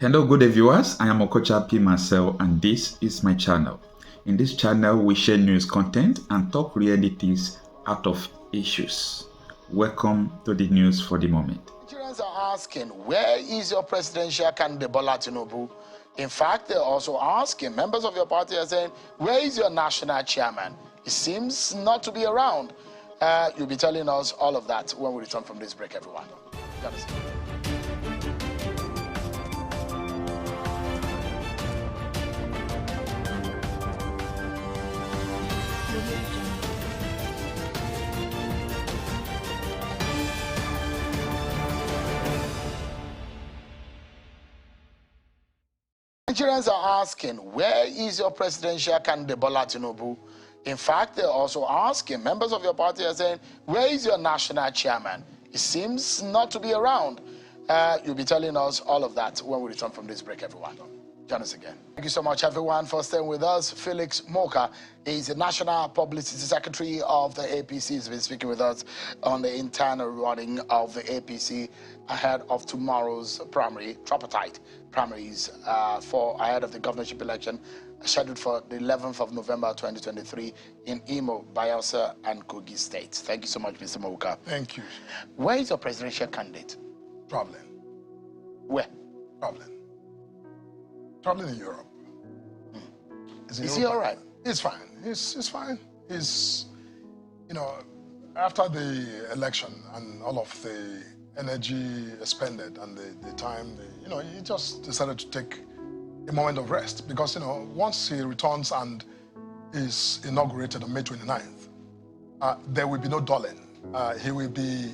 Hello, good day viewers. I am Okocha P. Marcel and this is my channel. In this channel, we share news content and talk realities out of issues. Welcome to the news for the moment. Nigerians are asking, where is your presidential candidate Bola Tinubu? In fact, they're also asking, members of your party are saying, where is your national chairman? He seems not to be around. You'll be telling us all of that when we return from this break, everyone. Nigerians are asking, where is your presidential candidate Bola Tinubu? In fact, they're also asking, members of your party are saying, where is your national chairman? He seems not to be around. You'll be telling us all of that when we return from this break, everyone. Join us again. Thank you so much, everyone, for staying with us. Felix Morka is the National Publicity Secretary of the APC. He's been speaking with us on the internal running of the APC ahead of tomorrow's primary, tripartite primaries ahead of the governorship election scheduled for the 11th of November 2023 in Imo, Bayelsa, and Kogi states. Thank you so much, Mr. Morka. Thank you. Where is your presidential candidate? Traveling. Where? Traveling in Europe. Is he all right? He's fine. He's fine. He's, after the election and all of the energy expended and the time, he just decided to take a moment of rest because, once he returns and is inaugurated on May 29th, there will be no dulling. He will be,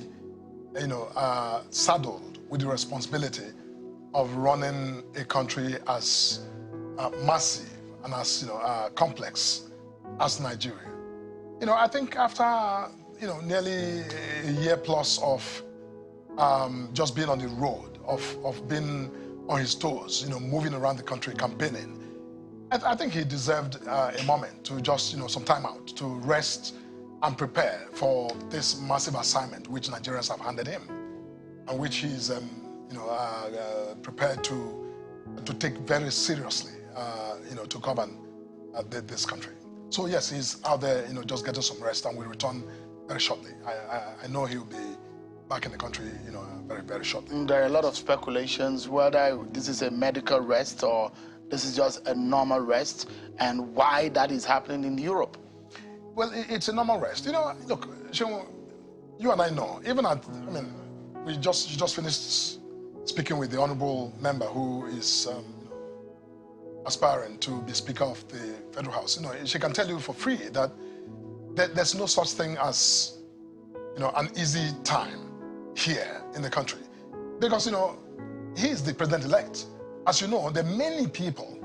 saddled with the responsibility of running a country as massive and as complex as Nigeria. I think after nearly a year plus of just being on the road, of being on his toes, moving around the country, campaigning, I think he deserved a moment to just some time out to rest and prepare for this massive assignment which Nigerians have handed him, and which he's prepared to take very seriously, to govern this country. So yes, he's out there, just getting some rest, and will return very shortly. I know he'll be back in the country, very, very shortly. There are a lot of speculations whether this is a medical rest or this is just a normal rest, and why that is happening in Europe. Well, it's a normal rest. Look, Seun, you and I know, you just finished speaking with the honorable member who is aspiring to be Speaker of the Federal House. She can tell you for free that there's no such thing as an easy time here in the country, because he is the president-elect. As you know, there are many people,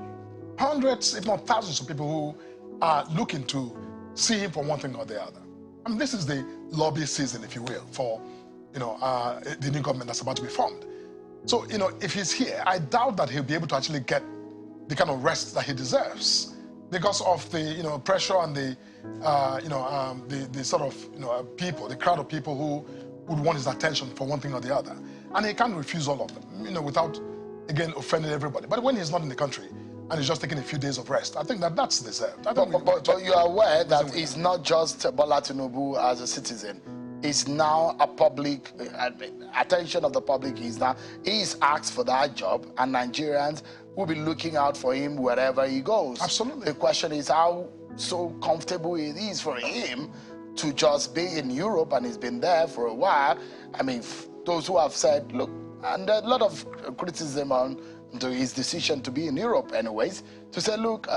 hundreds if not thousands of people who are looking to see him for one thing or the other. This is the lobby season, if you will, for the new government that's about to be formed. So, if he's here, I doubt that he'll be able to actually get the kind of rest that he deserves because of the, pressure and the, the sort of, people, the crowd of people who would want his attention for one thing or the other. And he can't refuse all of them, without, again, offending everybody. But when he's not in the country and he's just taking a few days of rest, I think that's deserved. But you are aware that it's not just Bola Tinubu as a citizen. It's now a public, attention of the public is that he's asked for that job, and Nigerians will be looking out for him wherever he goes. Absolutely. The question is how so comfortable it is for him to just be in Europe, and he's been there for a while. Those who have said, look, and a lot of criticism on his decision to be in Europe anyways, to say, look,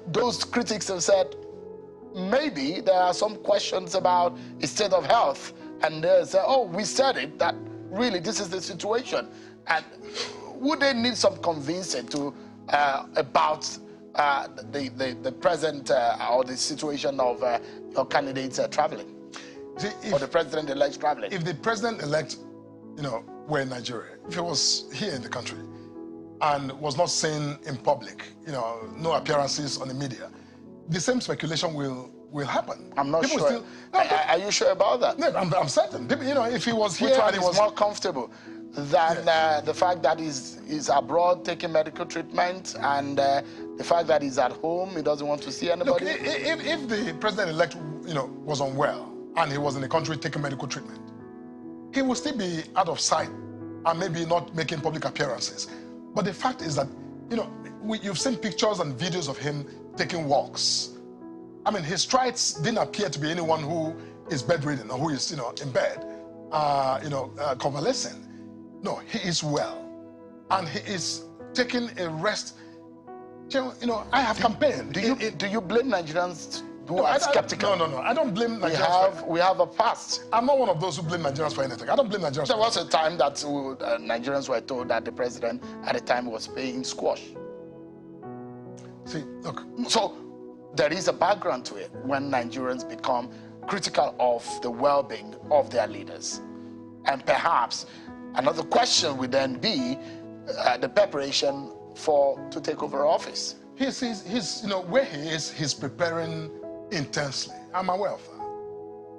those critics have said, maybe there are some questions about his state of health, and they say, oh, we said it, that really this is the situation. And would they need some convincing to about the present or the situation of your candidates traveling? See, or the president-elect traveling? If the president-elect, were in Nigeria, if he was here in the country and was not seen in public, no appearances on the media, the same speculation will happen. I'm not sure. Are you sure about that? No, I'm certain. If he was here which one and he is was more comfortable? than the fact that he's abroad taking medical treatment and the fact that he's at home, he doesn't want to see anybody? Look, if the president-elect, was unwell and he was in the country taking medical treatment, he will still be out of sight and maybe not making public appearances. But the fact is that, you've seen pictures and videos of him taking walks. I mean, his strides didn't appear to be anyone who is bedridden or who is, in bed, convalescing. No, he is well, and he is taking a rest. I have campaigned. Do you blame Nigerians who are skeptical? No. I don't blame Nigerians. We have a past. I'm not one of those who blame Nigerians for anything. I don't blame Nigerians. There was a time that Nigerians were told that the president at the time was playing squash. See, look. So there is a background to it when Nigerians become critical of the well-being of their leaders. And perhaps another question would then be the preparation to take over office. He's where he is, he's preparing intensely. I'm aware of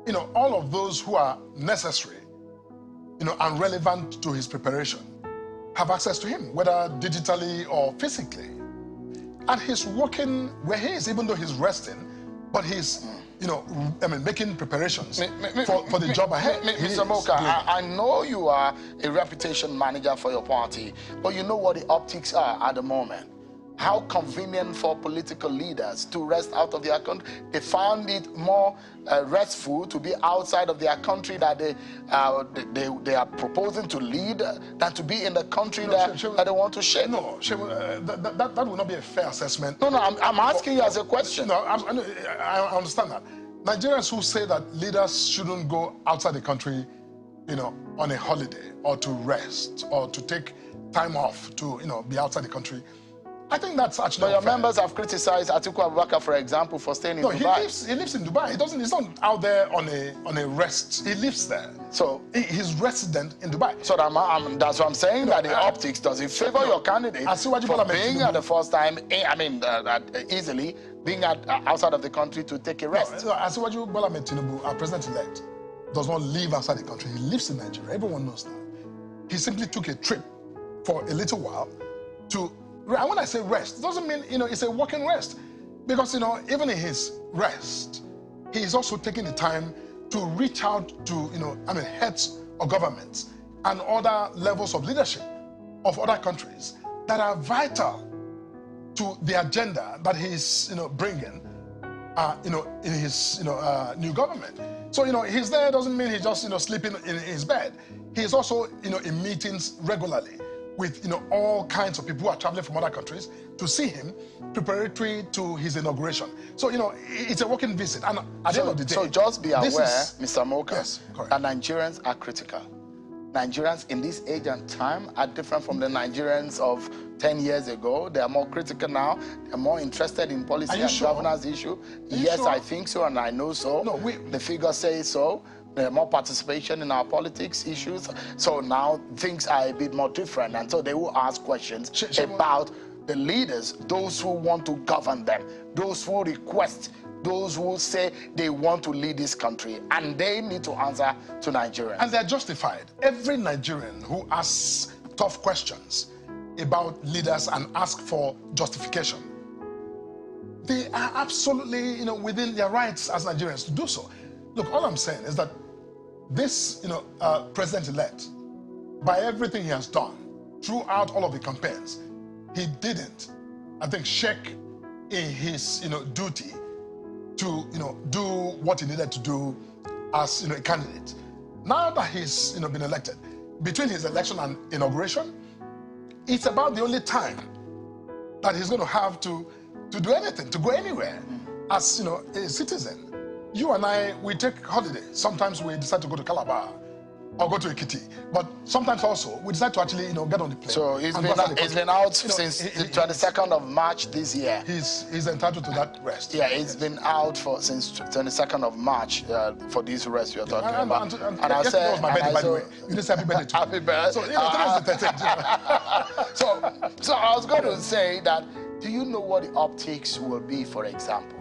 that. All of those who are necessary, and relevant to his preparation have access to him, whether digitally or physically. And he's working where he is, even though he's resting, but he's, making preparations for the job ahead. Mr. Morka, I know you are a reputation manager for your party, but you know what the optics are at the moment. How convenient for political leaders to rest out of their country. They found it more restful to be outside of their country that they are proposing to lead than to be in the country that they want to shape. No, that would not be a fair assessment. No, I'm asking you as a question. No, I understand that. Nigerians who say that leaders shouldn't go outside the country, on a holiday or to rest or to take time off to, be outside the country, I think that's actually. But your members have criticized Atiku Abubakar, for example, for staying in Dubai. No, he lives in Dubai. He's not out there on a rest. He lives there. So he's resident in Dubai. So that's what I'm saying. That the optics does it favor your candidate for being at the first time? Easily being outside of the country to take a rest. Asiwaju Bola Tinubu, our president-elect, does not live outside the country. He lives in Nigeria. Everyone knows that. He simply took a trip for a little while to. And when I say rest, it doesn't mean, it's a working rest. Because, even in his rest, he is also taking the time to reach out to, heads of governments and other levels of leadership of other countries that are vital to the agenda that he's, bringing, in his, new government. So, he's there doesn't mean he's just, sleeping in his bed. He's also, in meetings regularly with all kinds of people who are traveling from other countries to see him preparatory to his inauguration. So it's a working visit, and at the end of the day, so just be aware, Mr. Morka, yes, that Nigerians are critical. Nigerians in this age and time are different from the Nigerians of 10 years ago. They are more critical now. They're more interested in policy and governance issue. Yes, I think so, and I know so. No, the figures say so. There's more participation in our politics issues. So now things are a bit more different. And so they will ask questions about the leaders, those who want to govern them, those who request, those who say they want to lead this country. And they need to answer to Nigerians. And they're justified. Every Nigerian who asks tough questions about leaders and asks for justification, they are absolutely, within their rights as Nigerians to do so. Look, all I'm saying is that this, president-elect, by everything he has done throughout all of the campaigns, he didn't, I think, shirk in his, duty to, do what he needed to do as, a candidate. Now that he's, been elected, between his election and inauguration, it's about the only time that he's going to have to do anything, to go anywhere as, a citizen. You and I, we take holiday. Sometimes we decide to go to Calabar or go to Ekiti. But sometimes also, we decide to actually, get on the plane. So he's been out since the 22nd of March this year. He's entitled to that rest. Yeah, he's been out since 22nd of March for this rest you're talking about. And I said, that was my birthday, by the way. You just happy birthday too. Happy birthday. So, today's the 13th. So I was going to say that, do you know what the optics will be, for example?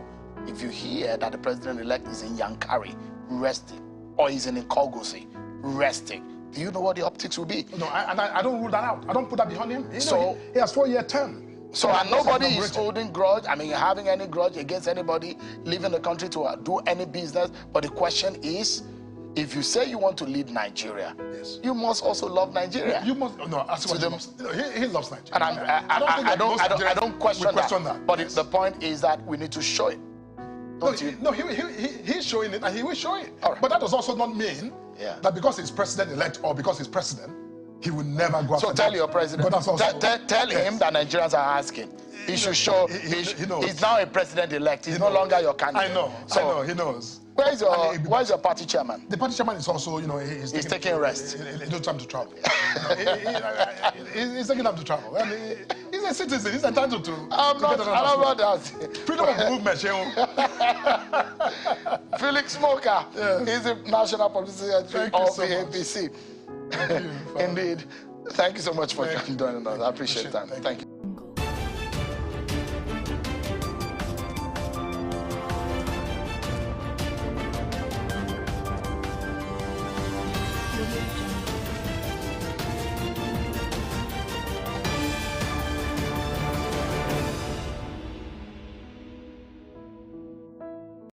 If you hear that the president-elect is in Yankari resting, or he's in Nkogosi resting, Do you know what the optics will be? No, I don't rule that out. I don't put that behind him. You know, So he has 4-year term. So and nobody is holding grudge, having any grudge against anybody leaving the country to do any business. But the question is, if you say you want to lead Nigeria, yes, you must also love Nigeria. You must. No, that's what he loves. He loves Nigeria. And I don't question that. But yes, the point is that we need to show it. He's showing it, and he will show it. Right. But that does also not mean that because he's president-elect or because he's president, he will never go after So tell your president, tell him that Nigerians are asking. He should show, he knows. He's now a president-elect. He's no longer your candidate. I know, he knows. Where's your party chairman? The party chairman is also, he's taking rest. He no time to travel. He's taking time to travel. And he's a citizen. He's entitled to. I'm not about that. Freedom of movement, Felix Morka. Yes. He's the national publicity secretary of the APC. Thank you. Indeed. Thank you so much for joining us. I appreciate that. Thank you.